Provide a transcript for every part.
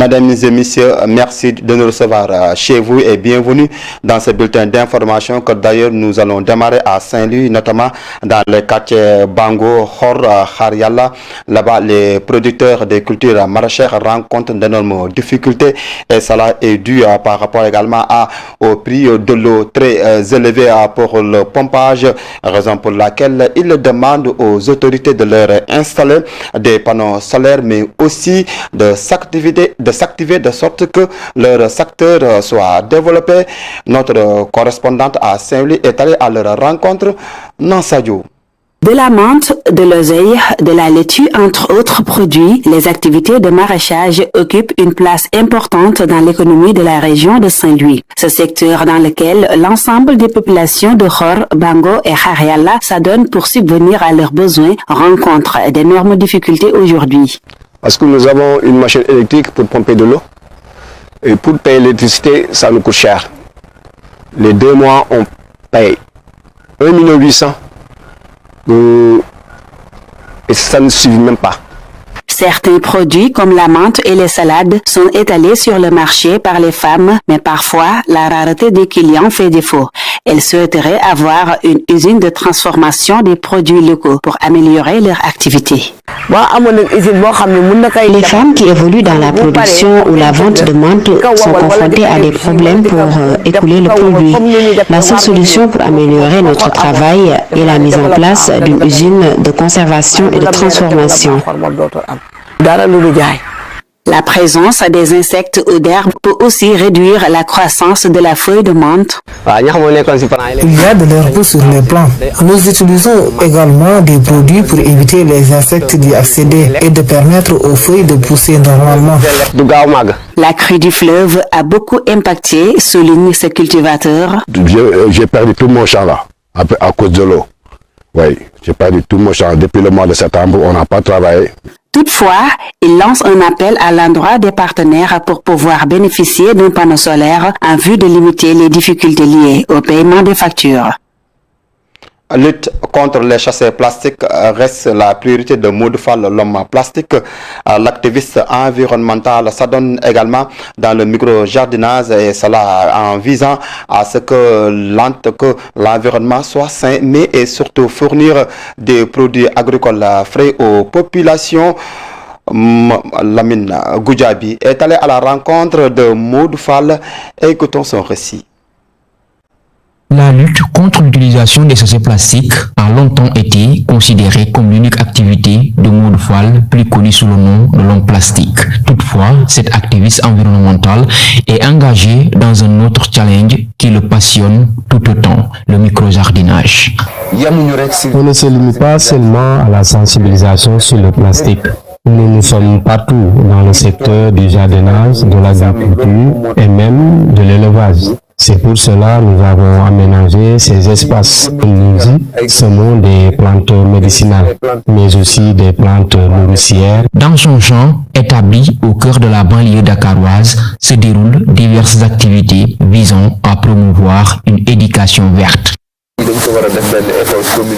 Mesdames et messieurs, merci de nous recevoir chez vous et bienvenue dans ce bulletin d'information que d'ailleurs nous allons démarrer à Saint-Louis, notamment dans le quartier Bango, Hor, Khariala. Là-bas, les producteurs des cultures maraîchères rencontrent d'énormes difficultés et cela est dû par rapport également au prix de l'eau très élevé pour le pompage, raison pour laquelle ils demandent aux autorités de leur installer des panneaux solaires, mais aussi de s'activer de sorte que leur secteur soit développé. Notre correspondante à Saint-Louis est allée à leur rencontre, Nansadio. De la menthe, de l'oseille, de la laitue, entre autres produits, les activités de maraîchage occupent une place importante dans l'économie de la région de Saint-Louis. Ce secteur dans lequel l'ensemble des populations de Hor, Bango et Khariala s'adonnent pour subvenir à leurs besoins rencontre d'énormes difficultés aujourd'hui. Parce que nous avons une machine électrique pour pomper de l'eau. Et pour payer l'électricité, ça nous coûte cher. Les 2 mois, on paye 1 800 000. Et ça ne suffit même pas. Certains produits comme la menthe et les salades sont étalés sur le marché par les femmes, mais parfois la rareté des clients fait défaut. Elles souhaiteraient avoir une usine de transformation des produits locaux pour améliorer leur activité. Les femmes qui évoluent dans la production ou la vente de menthe sont confrontées à des problèmes pour écouler le produit. La seule solution pour améliorer notre travail est la mise en place d'une usine de conservation et de transformation. La présence des insectes ou d'herbes peut aussi réduire la croissance de la feuille de menthe. Il y a de l'herbe sur les plants. Nous utilisons également des produits pour éviter les insectes d'y accéder et de permettre aux feuilles de pousser normalement. La crue du fleuve a beaucoup impacté, souligne ce cultivateur. J'ai perdu tout mon champ là, à cause de l'eau. Oui, j'ai perdu tout mon champ. Depuis le mois de septembre, on n'a pas travaillé. Toutefois, il lance un appel à l'endroit des partenaires pour pouvoir bénéficier d'un panneau solaire en vue de limiter les difficultés liées au paiement des factures. La lutte contre les chasseurs plastiques reste la priorité de Moudfal, l'homme plastique. L'activiste environnemental s'adonne également dans le micro-jardinage et cela en visant à ce que l'environnement soit sain, mais et surtout fournir des produits agricoles frais aux populations. Lamine Goudjabi est allé à la rencontre de Moudfal. Écoutons son récit. La lutte contre l'utilisation des sachets plastiques a longtemps été considérée comme l'unique activité de Moudfal, plus connue sous le nom de l'homme plastique. Toutefois, cet activiste environnemental est engagé dans un autre challenge qui le passionne tout autant, le micro-jardinage. On ne se limite pas seulement à la sensibilisation sur le plastique. Nous sommes partout dans le secteur du jardinage, de l'agriculture et même de l'élevage. C'est pour cela que nous avons aménagé ces espaces. Nous y semons des plantes médicinales, mais aussi des plantes nourricières. Dans son champ, établi au cœur de la banlieue dakaroise, se déroulent diverses activités visant à promouvoir une éducation verte.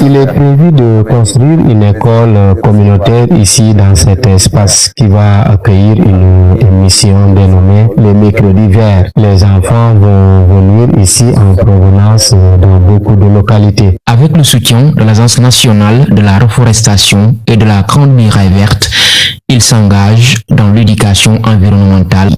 Il est prévu de construire une école communautaire ici dans cet espace qui va accueillir une émission dénommée les mercredis verts. Les enfants vont venir ici en provenance de beaucoup de localités. Avec le soutien de l'Agence nationale de la reforestation et de la Grande Muraille verte, il s'engage dans l'éducation environnementale.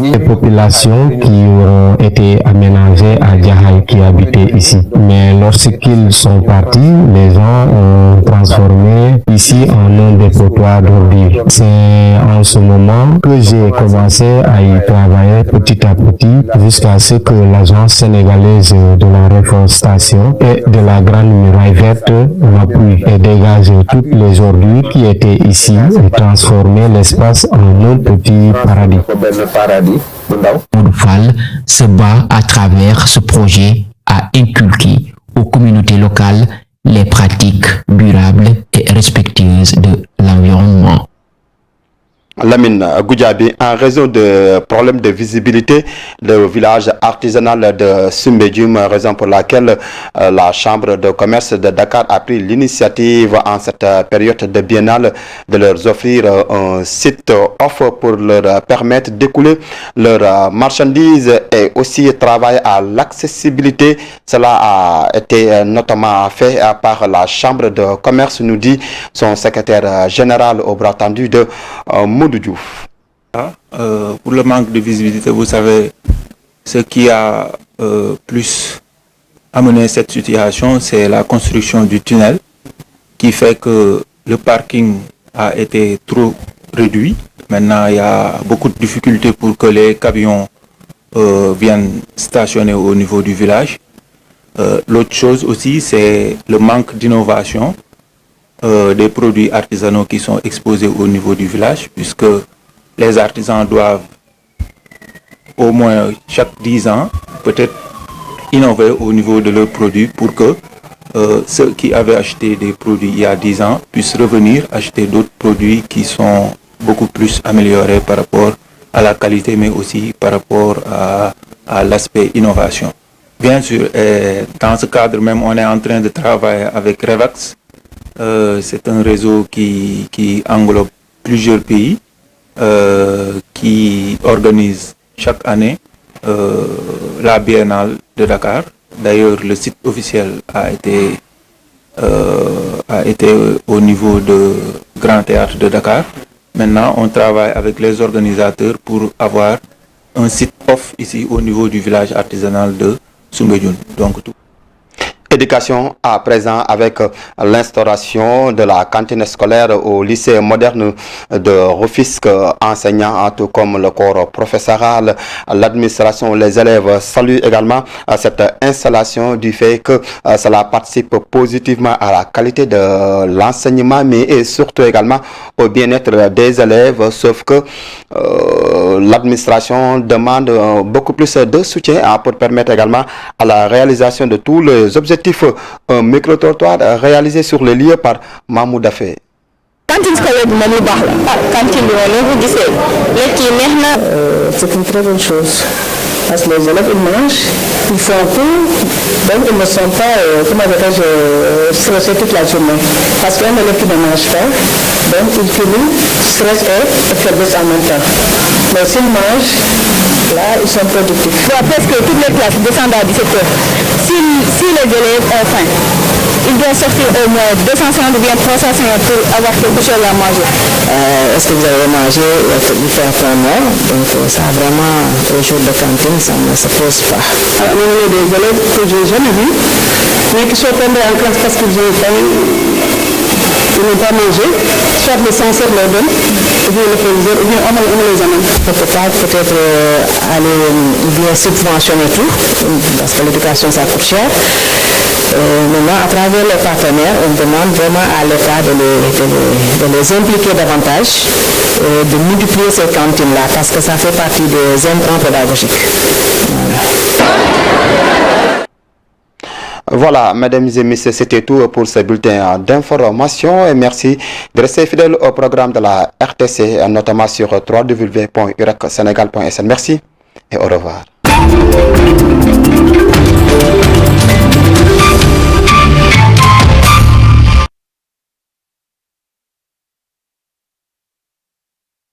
Les populations qui ont été aménagées à Djahaï qui habitaient ici. Mais lorsqu'ils sont partis, les gens ont transformé ici en un dépotoir d'ordures. C'est en ce moment que j'ai commencé à y travailler petit à petit jusqu'à ce que l'Agence sénégalaise de la reforestation et de la Grande Muraille verte m'appuie et dégage toutes les ordures qui étaient ici et transformer l'espace en un petit paradis. Moudfal se bat à travers ce projet à inculquer aux communautés locales les pratiques durables et respectueuses de l'environnement. Lamine Goudiaby, en raison de problèmes de visibilité, le village artisanal de Soumbédioune, raison pour laquelle la Chambre de commerce de Dakar a pris l'initiative en cette période de biennale de leur offrir un site off pour leur permettre d'écouler leurs marchandises et aussi travailler à l'accessibilité. Cela a été notamment fait par la Chambre de commerce, nous dit son secrétaire général au bras tendu de pour le manque de visibilité, vous savez, ce qui a plus amené cette situation, c'est la construction du tunnel qui fait que le parking a été trop réduit. Maintenant, il y a beaucoup de difficultés pour que les camions viennent stationner au niveau du village. L'autre chose aussi, c'est le manque d'innovation des produits artisanaux qui sont exposés au niveau du village, puisque les artisans doivent au moins chaque 10 ans peut-être innover au niveau de leurs produits pour que ceux qui avaient acheté des produits il y a 10 ans puissent revenir acheter d'autres produits qui sont beaucoup plus améliorés par rapport à la qualité, mais aussi par rapport à l'aspect innovation. Bien sûr, dans ce cadre même, on est en train de travailler avec Revax. C'est un réseau qui englobe plusieurs pays, qui organise chaque année la Biennale de Dakar. D'ailleurs, le site officiel a été au niveau de Grand Théâtre de Dakar. Maintenant, on travaille avec les organisateurs pour avoir un site off ici au niveau du village artisanal de Soumbédioune. Donc, tout. Éducation à présent avec l'instauration de la cantine scolaire au lycée moderne de Rufisque. Enseignants, tout comme le corps professoral, l'administration, les élèves saluent également cette installation du fait que cela participe positivement à la qualité de l'enseignement, mais surtout également au bien-être des élèves, sauf que l'administration demande beaucoup plus de soutien pour permettre également à la réalisation de tous les objectifs. Un micro-trottoir réalisé sur le lieu par Mahmoud Afé. C'est une très bonne chose. Parce que les élèves, ils mangent, ils font tout, donc ils ne sont pas, stressés toute la journée. Parce qu'un élève qui ne mange pas, donc il finit stress et faiblesse en même temps. Mais s'ils mangent, là, ils sont productifs. Presque toutes les classes descendent à 17h. Si les élèves ont faim, ils doivent sortir au moins 250 ou bien 350 pour avoir quelque chose à manger. Est-ce que vous avez mangé du faim noir? Donc ça vraiment, au jour de cantine, ça ne se pose pas. On a des élèves que je n'ai jamais vus, mais qui sont tombés en classe parce qu'ils ont faim. Ils n'ont pas mangé, soit le censeur leur donne, ou bien le proviseur, ou bien on les amène. On ne peut pas peut-être aller bien subventionner tout, parce que l'éducation ça coûte cher. Maintenant, à travers les partenaires, on demande vraiment à l'État de les impliquer davantage, de multiplier ces cantines-là, parce que ça fait partie des intrants pédagogiques. Voilà, mesdames et messieurs, c'était tout pour ce bulletin d'information et merci de rester fidèles au programme de la RTC, notamment sur www.uracsenegal.sn. Merci et au revoir.